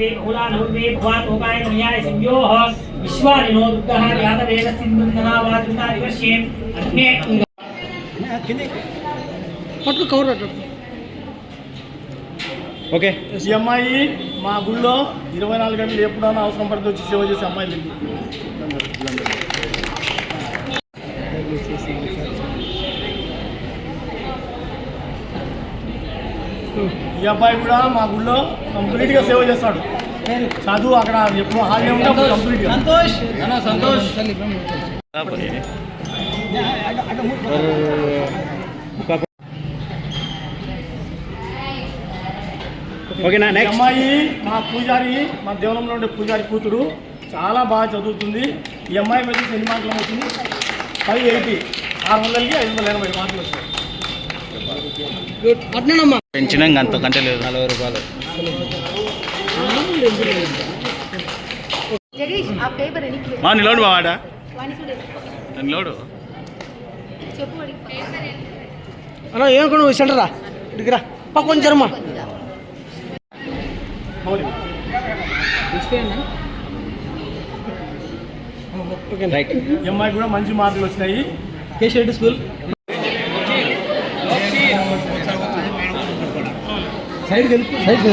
नमस्ते बहुलानूर्वे भवातोकाय न्याय संयोः विश्वानिनो दुर्गः यातवेद सिन्धुन्दनावाजुनादिवर्षे अन्ये పట్టు కవర్ పెట్టు. ఓకే. ఈ అమ్మాయి మా గుళ్ళో 24 గంటలు ఎప్పుడైనా అవసరం పడితే వచ్చి సేవ చేసే అమ్మాయి. ఈ అబ్బాయి కూడా మా గుళ్ళో కంప్లీట్గా సేవ చేస్తాడు. చదువు అక్కడ ఎప్పుడు హాలిడే ఉంటే కంప్లీట్గా. సంతోష్ ఓకేనా. నెక్స్ట్ అమ్మాయి మా పూజారి, మా దేవలంలో ఉండే పూజారి కూతురు, చాలా బాగా చదువుతుంది. ఈ అమ్మాయి మీద ఎన్ని మార్కులు వచ్చింది? 580, 600కి 580 మార్కులు వచ్చాయి. పెంచిన అంతకంటే లేదు. 40 రూపాయలు. మా నిలోడు బావాడా నిలోడు అలా ఏం కొను సెంటరా ఇదిరా కొంచెం జరమా. ఈ అమ్మాయి కూడా మంచి మార్కులు వచ్చినాయి. Keshareddy school side side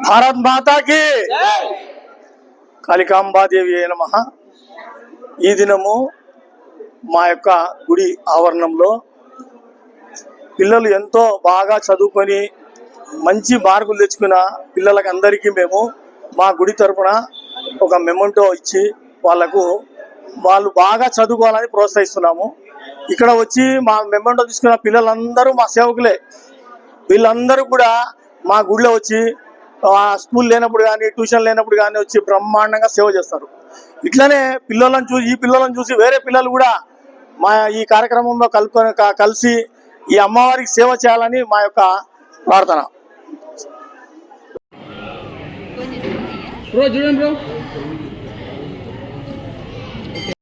Bharat మాతాకి కాళికాంబాదేవి నమః. ఈ దినము మా యొక్క గుడి ఆవరణంలో పిల్లలు ఎంతో బాగా చదువుకొని మంచి మార్కులు తెచ్చుకున్న పిల్లలకు అందరికీ మేము మా గుడి తరపున ఒక మెమెంటో ఇచ్చి వాళ్ళు బాగా చదువుకోవాలని ప్రోత్సహిస్తున్నాము. ఇక్కడ వచ్చి మా మెమెంటో తీసుకున్న పిల్లలందరూ మా సేవకులే. వీళ్ళందరూ కూడా మా గుడిలో వచ్చి స్కూల్ లేనప్పుడు కానీ ట్యూషన్ లేనప్పుడు కానీ వచ్చి బ్రహ్మాండంగా సేవ చేస్తారు. ఇట్లనే ఈ పిల్లలను చూసి వేరే పిల్లలు కూడా మా ఈ కార్యక్రమంలో కలిసి ఈ అమ్మవారికి సేవ చేయాలని మా యొక్క ప్రార్థన. బ్రో చూడండి బ్రో.